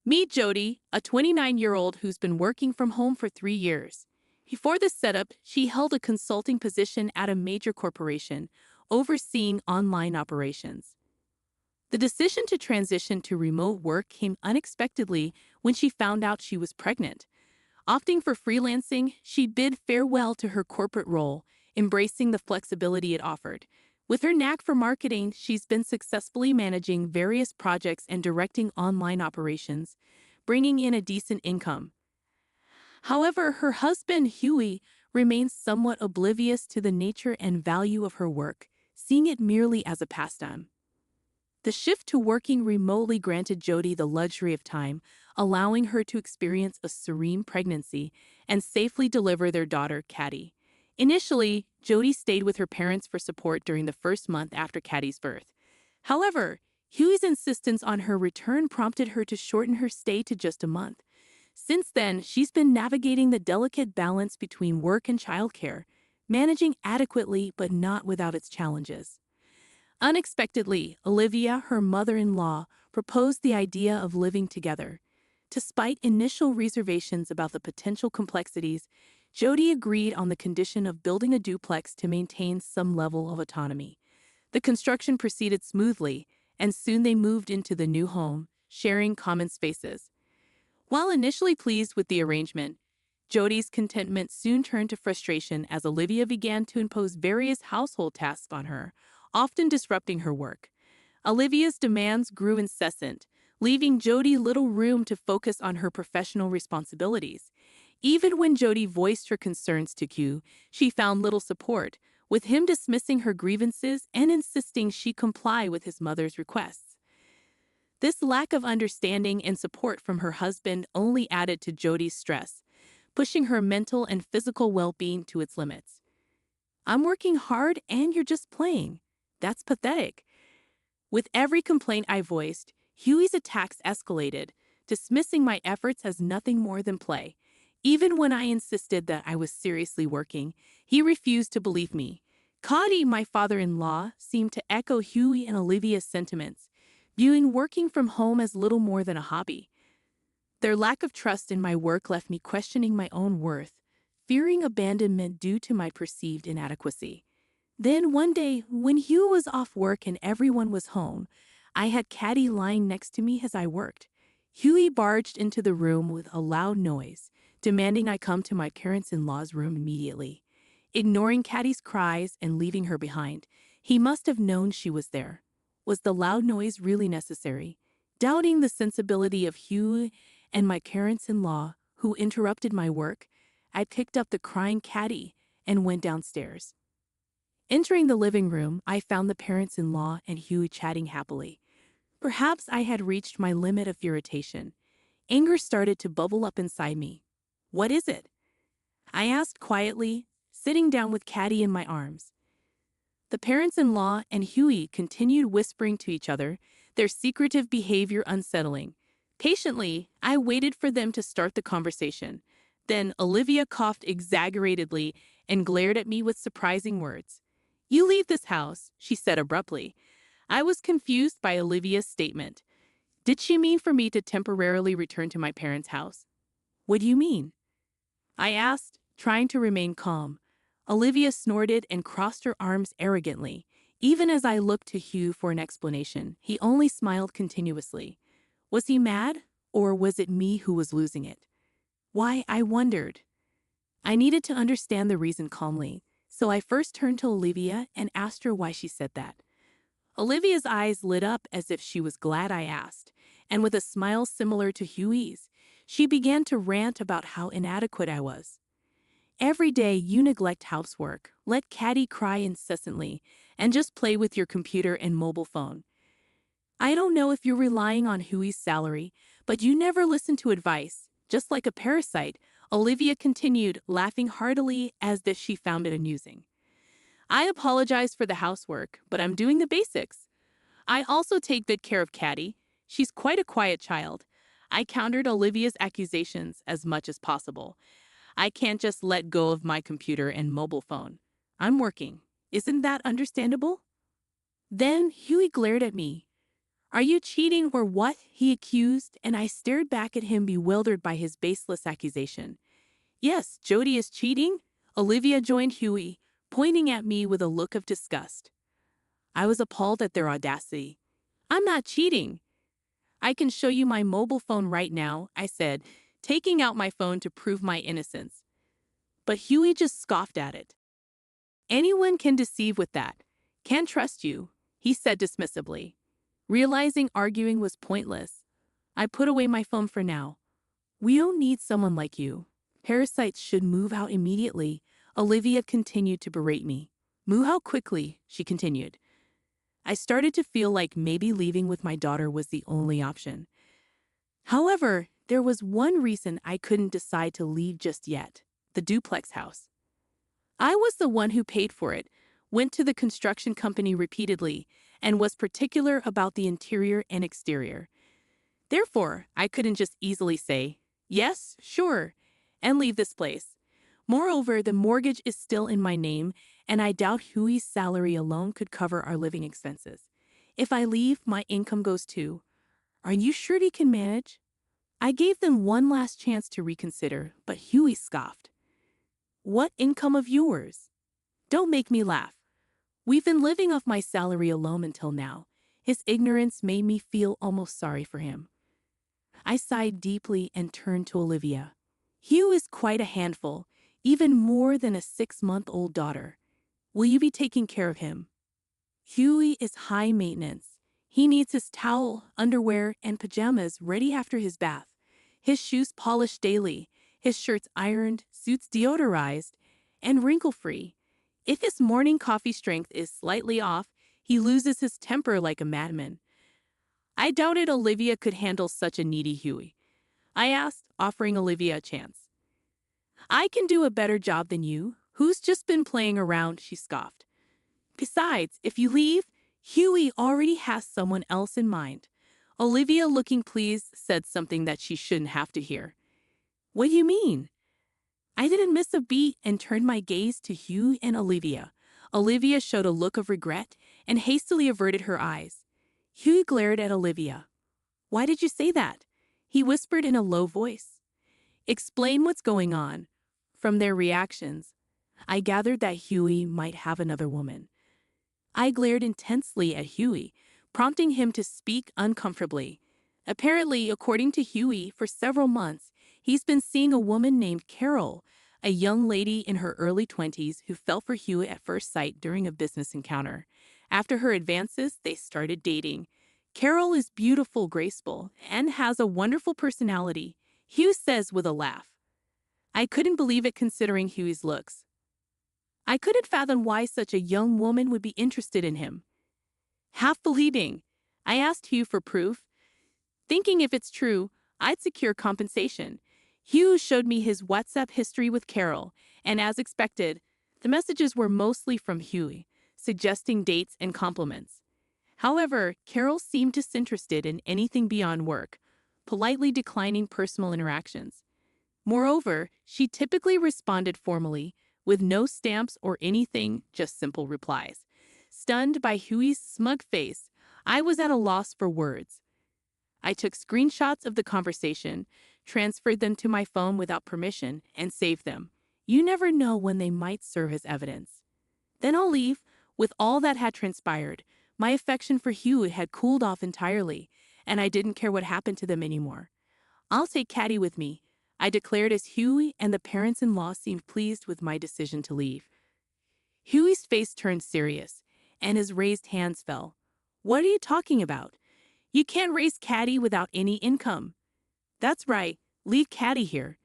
Meet Jody, a 29-year-old who's been working from home for 3 years. Before this setup, she held a consulting position at a major corporation, overseeing online operations. The decision to transition to remote work came unexpectedly when she found out she was pregnant. Opting for freelancing, she bid farewell to her corporate role, embracing the flexibility it offered. With her knack for marketing, she's been successfully managing various projects and directing online operations, bringing in a decent income. However, her husband, Huey, remains somewhat oblivious to the nature and value of her work, seeing it merely as a pastime. The shift to working remotely granted Jody the luxury of time, allowing her to experience a serene pregnancy and safely deliver their daughter, Caddy. Initially, Jody stayed with her parents for support during the first month after Caddy's birth. However, Huey's insistence on her return prompted her to shorten her stay to just a month. Since then, she's been navigating the delicate balance between work and childcare, managing adequately but not without its challenges. Unexpectedly, Olivia, her mother-in-law, proposed the idea of living together. Despite initial reservations about the potential complexities, Jody agreed on the condition of building a duplex to maintain some level of autonomy. The construction proceeded smoothly, and soon they moved into the new home, sharing common spaces. While initially pleased with the arrangement, Jody's contentment soon turned to frustration as Olivia began to impose various household tasks on her, often disrupting her work. Olivia's demands grew incessant, leaving Jody little room to focus on her professional responsibilities. Even when Jody voiced her concerns to Q, she found little support, with him dismissing her grievances and insisting she comply with his mother's requests. This lack of understanding and support from her husband only added to Jody's stress, pushing her mental and physical well-being to its limits. "I'm working hard and you're just playing. That's pathetic." With every complaint I voiced, Huey's attacks escalated, dismissing my efforts as nothing more than play. Even when I insisted that I was seriously working, he refused to believe me. Cody, my father-in-law, seemed to echo Huey and Olivia's sentiments, viewing working from home as little more than a hobby. Their lack of trust in my work left me questioning my own worth, fearing abandonment due to my perceived inadequacy. Then one day, when Hugh was off work and everyone was home, I had Caddy lying next to me as I worked. Huey barged into the room with a loud noise, demanding I come to my parents-in-law's room immediately. Ignoring Caddy's cries and leaving her behind, he must have known she was there. Was the loud noise really necessary? Doubting the sensibility of Hugh and my parents-in-law, who interrupted my work, I picked up the crying Caddy and went downstairs. Entering the living room, I found the parents-in-law and Huey chatting happily. Perhaps I had reached my limit of irritation. Anger started to bubble up inside me. "What is it?" I asked quietly, sitting down with Caddy in my arms. The parents-in-law and Huey continued whispering to each other, their secretive behavior unsettling. Patiently, I waited for them to start the conversation. Then Olivia coughed exaggeratedly and glared at me with surprising words. "You leave this house," she said abruptly. I was confused by Olivia's statement. Did she mean for me to temporarily return to my parents' house? "What do you mean?" I asked, trying to remain calm. Olivia snorted and crossed her arms arrogantly. Even as I looked to Hugh for an explanation, he only smiled continuously. Was he mad, or was it me who was losing it? Why, I wondered. I needed to understand the reason calmly, so I first turned to Olivia and asked her why she said that. Olivia's eyes lit up as if she was glad I asked, and with a smile similar to Huey's, she began to rant about how inadequate I was. "Every day you neglect housework, let Caddy cry incessantly, and just play with your computer and mobile phone. I don't know if you're relying on Huey's salary, but you never listen to advice, just like a parasite," Olivia continued, laughing heartily as if she found it amusing. I apologize for the housework, but I'm doing the basics. I also take good care of Caddy. She's quite a quiet child. I countered Olivia's accusations as much as possible. I can't just let go of my computer and mobile phone. I'm working. Isn't that understandable? Then Huey glared at me. Are you cheating or what? He accused, and I stared back at him bewildered by his baseless accusation. Yes, Jody is cheating. Olivia joined Huey, pointing at me with a look of disgust. I was appalled at their audacity. I'm not cheating. I can show you my mobile phone right now, I said, taking out my phone to prove my innocence. But Huey just scoffed at it. Anyone can deceive with that. Can't trust you, he said dismissively. Realizing arguing was pointless, I put away my phone for now. We don't need someone like you. Parasites should move out immediately, Olivia continued to berate me. Move out quickly, she continued. I started to feel like maybe leaving with my daughter was the only option. However, there was one reason I couldn't decide to leave just yet: the duplex house. I was the one who paid for it, went to the construction company repeatedly, and was particular about the interior and exterior. Therefore, I couldn't just easily say, yes, sure, and leave this place. Moreover, the mortgage is still in my name, and I doubt Huey's salary alone could cover our living expenses. If I leave, my income goes too. Are you sure he can manage? I gave them one last chance to reconsider, but Huey scoffed. What income of yours? Don't make me laugh. We've been living off my salary alone until now. His ignorance made me feel almost sorry for him. I sighed deeply and turned to Olivia. Hugh is quite a handful, even more than a 6-month-old daughter. Will you be taking care of him? Huey is high maintenance. He needs his towel, underwear, and pajamas ready after his bath, his shoes polished daily, his shirts ironed, suits deodorized, and wrinkle-free. If his morning coffee strength is slightly off, he loses his temper like a madman. I doubted Olivia could handle such a needy Huey. I asked, offering Olivia a chance. I can do a better job than you. Who's just been playing around, she scoffed. Besides, if you leave, Huey already has someone else in mind. Olivia, looking pleased, said something that she shouldn't have to hear. What do you mean? I didn't miss a beat and turned my gaze to Hugh and Olivia. Olivia showed a look of regret and hastily averted her eyes. Hugh glared at Olivia. Why did you say that? He whispered in a low voice. Explain what's going on. From their reactions, I gathered that Huey might have another woman. I glared intensely at Huey, prompting him to speak uncomfortably. Apparently, according to Huey, for several months, he's been seeing a woman named Carol, a young lady in her early 20s who fell for Huey at first sight during a business encounter. After her advances, they started dating. Carol is beautiful, graceful, and has a wonderful personality, Hugh says with a laugh. I couldn't believe it considering Huey's looks. I couldn't fathom why such a young woman would be interested in him. Half believing, I asked Hugh for proof, thinking if it's true, I'd secure compensation. Hugh showed me his WhatsApp history with Carol, and as expected, the messages were mostly from Huey, suggesting dates and compliments. However, Carol seemed disinterested in anything beyond work, politely declining personal interactions. Moreover, she typically responded formally, with no stamps or anything, just simple replies. Stunned by Huey's smug face, I was at a loss for words. I took screenshots of the conversation, transferred them to my phone without permission, and saved them. You never know when they might serve as evidence. Then I'll leave. With all that had transpired, my affection for Huey had cooled off entirely, and I didn't care what happened to them anymore. I'll take Caddy with me, I declared as Huey and the parents-in-law seemed pleased with my decision to leave. Huey's face turned serious, and his raised hands fell. What are you talking about? You can't raise Caddy without any income. That's right, leave Caddy here.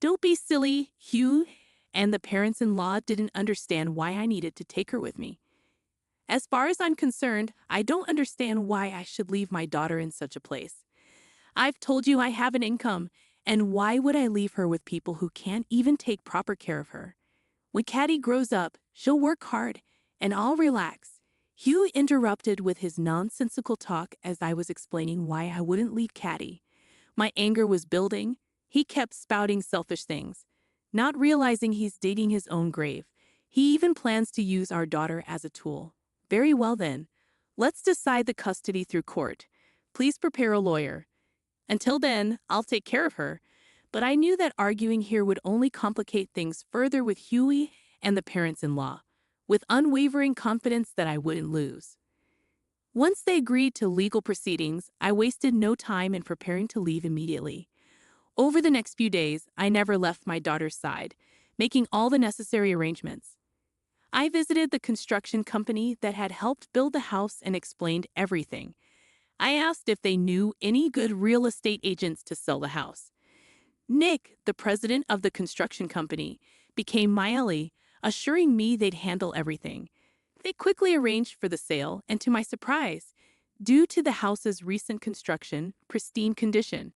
Don't be silly, Hugh, and the parents-in-law didn't understand why I needed to take her with me. As far as I'm concerned, I don't understand why I should leave my daughter in such a place. I've told you I have an income, and why would I leave her with people who can't even take proper care of her? When Caddy grows up, she'll work hard, and I'll relax. Hugh interrupted with his nonsensical talk as I was explaining why I wouldn't leave Caddy. My anger was building. He kept spouting selfish things, not realizing he's digging his own grave. He even plans to use our daughter as a tool. Very well then. Let's decide the custody through court. Please prepare a lawyer. Until then, I'll take care of her. But I knew that arguing here would only complicate things further with Huey and the parents-in-law, with unwavering confidence that I wouldn't lose. Once they agreed to legal proceedings, I wasted no time in preparing to leave immediately. Over the next few days, I never left my daughter's side, making all the necessary arrangements. I visited the construction company that had helped build the house and explained everything. I asked if they knew any good real estate agents to sell the house. Nick, the president of the construction company, became my ally, assuring me they'd handle everything. They quickly arranged for the sale, and to my surprise, due to the house's recent construction, pristine condition,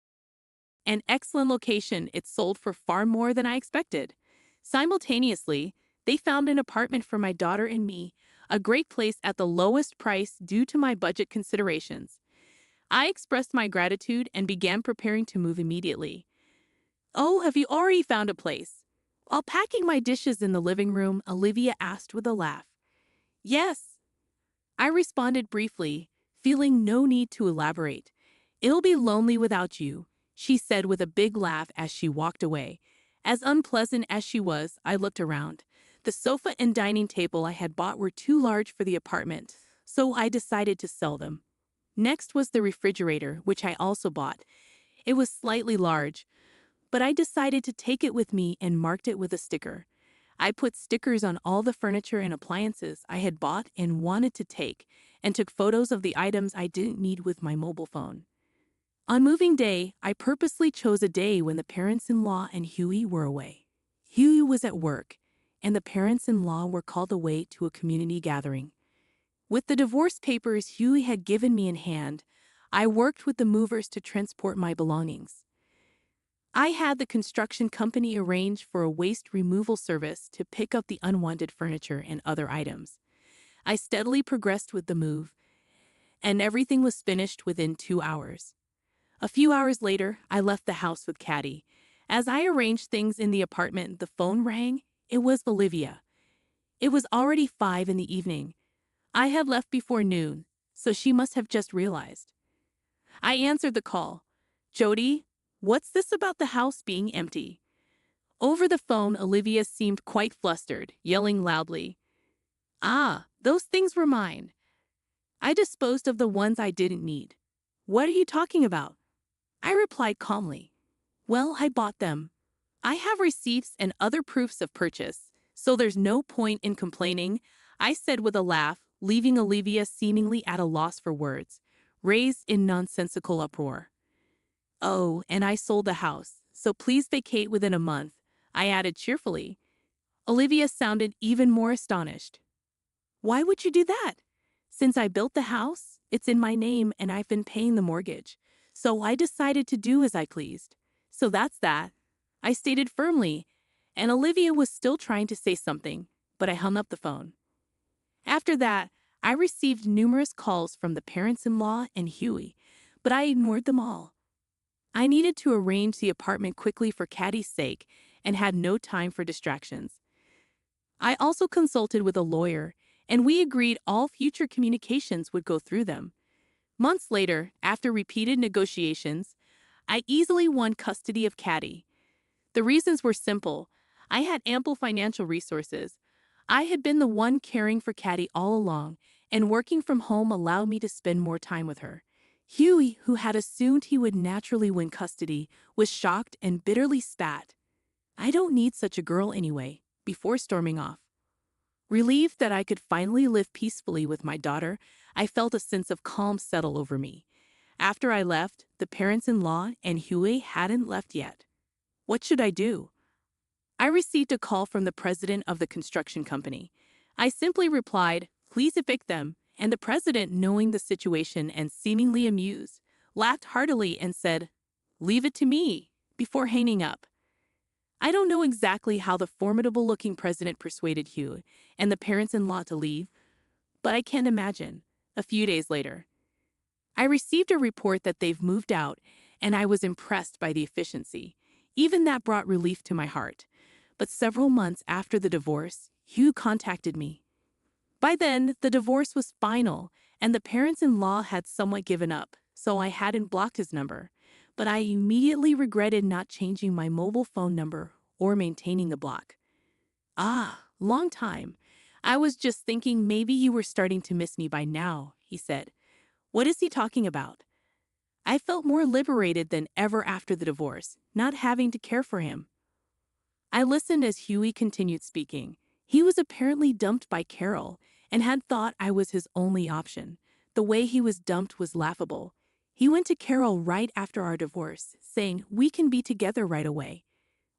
and excellent location, it sold for far more than I expected. Simultaneously, they found an apartment for my daughter and me, a great place at the lowest price due to my budget considerations. I expressed my gratitude and began preparing to move immediately. "Oh, have you already found a place?" While packing my dishes in the living room, Olivia asked with a laugh. "Yes," I responded briefly, feeling no need to elaborate. "It'll be lonely without you," she said with a big laugh as she walked away. As unpleasant as she was, I looked around. The sofa and dining table I had bought were too large for the apartment, so I decided to sell them. Next was the refrigerator, which I also bought. It was slightly large, but I decided to take it with me and marked it with a sticker. I put stickers on all the furniture and appliances I had bought and wanted to take, and took photos of the items I didn't need with my mobile phone. On moving day, I purposely chose a day when the parents-in-law and Huey were away. Huey was at work, and the parents-in-law were called away to a community gathering. With the divorce papers Huey had given me in hand, I worked with the movers to transport my belongings. I had the construction company arrange for a waste removal service to pick up the unwanted furniture and other items. I steadily progressed with the move, and everything was finished within 2 hours. A few hours later, I left the house with Caddy. As I arranged things in the apartment, the phone rang. It was Olivia. It was already 5 in the evening. I had left before noon, so she must have just realized. I answered the call. "Jody, what's this about the house being empty?" Over the phone, Olivia seemed quite flustered, yelling loudly. "Ah, those things were mine. I disposed of the ones I didn't need." "What are you talking about?" I replied calmly. "Well, I bought them. I have receipts and other proofs of purchase, so there's no point in complaining," I said with a laugh, leaving Olivia seemingly at a loss for words, raised in nonsensical uproar. "Oh, and I sold the house, so please vacate within a month," I added cheerfully. Olivia sounded even more astonished. "Why would you do that?" "Since I built the house, it's in my name and I've been paying the mortgage, so I decided to do as I pleased. So that's that," I stated firmly, and Olivia was still trying to say something, but I hung up the phone. After that, I received numerous calls from the parents-in-law and Huey, but I ignored them all. I needed to arrange the apartment quickly for Caddy's sake and had no time for distractions. I also consulted with a lawyer, and we agreed all future communications would go through them. Months later, after repeated negotiations, I easily won custody of Caddy. The reasons were simple. I had ample financial resources. I had been the one caring for Caddy all along, and working from home allowed me to spend more time with her. Huey, who had assumed he would naturally win custody, was shocked and bitterly spat. "I don't need such a girl anyway," before storming off. Relieved that I could finally live peacefully with my daughter, I felt a sense of calm settle over me. After I left, the parents-in-law and Huey hadn't left yet. What should I do? I received a call from the president of the construction company. I simply replied, "Please evict them," and the president, knowing the situation and seemingly amused, laughed heartily and said, "Leave it to me," before hanging up. I don't know exactly how the formidable-looking president persuaded Hugh and the parents-in-law to leave, but I can't imagine. A few days later, I received a report that they've moved out, and I was impressed by the efficiency. Even that brought relief to my heart. But several months after the divorce, Hugh contacted me. By then, the divorce was final, and the parents-in-law had somewhat given up, so I hadn't blocked his number. But I immediately regretted not changing my mobile phone number or maintaining the block. Ah, long time. I was just thinking maybe you were starting to miss me by now, he said. What is he talking about? I felt more liberated than ever after the divorce, not having to care for him. I listened as Huey continued speaking. He was apparently dumped by Carol and had thought I was his only option. The way he was dumped was laughable. He went to Carol right after our divorce, saying, "We can be together right away."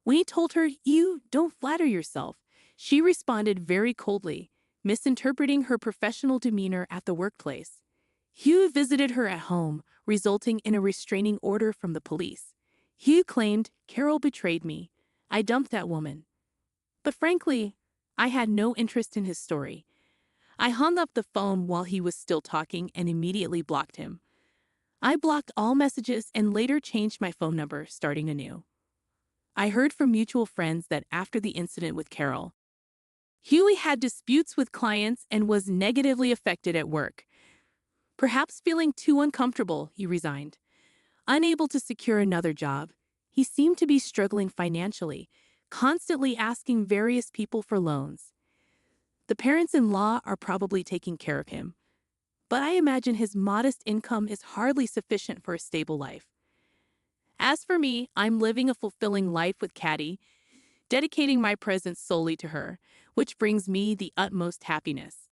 When he told her, "You don't flatter yourself," she responded very coldly, misinterpreting her professional demeanor at the workplace. Hugh visited her at home, resulting in a restraining order from the police. Hugh claimed, "Carol betrayed me. I dumped that woman." But frankly, I had no interest in his story. I hung up the phone while he was still talking and immediately blocked him. I blocked all messages and later changed my phone number, starting anew. I heard from mutual friends that after the incident with Carol, Huey had disputes with clients and was negatively affected at work. Perhaps feeling too uncomfortable, he resigned. Unable to secure another job, he seemed to be struggling financially, constantly asking various people for loans. The parents-in-law are probably taking care of him, but I imagine his modest income is hardly sufficient for a stable life. As for me, I'm living a fulfilling life with Caddy, dedicating my presence solely to her, which brings me the utmost happiness.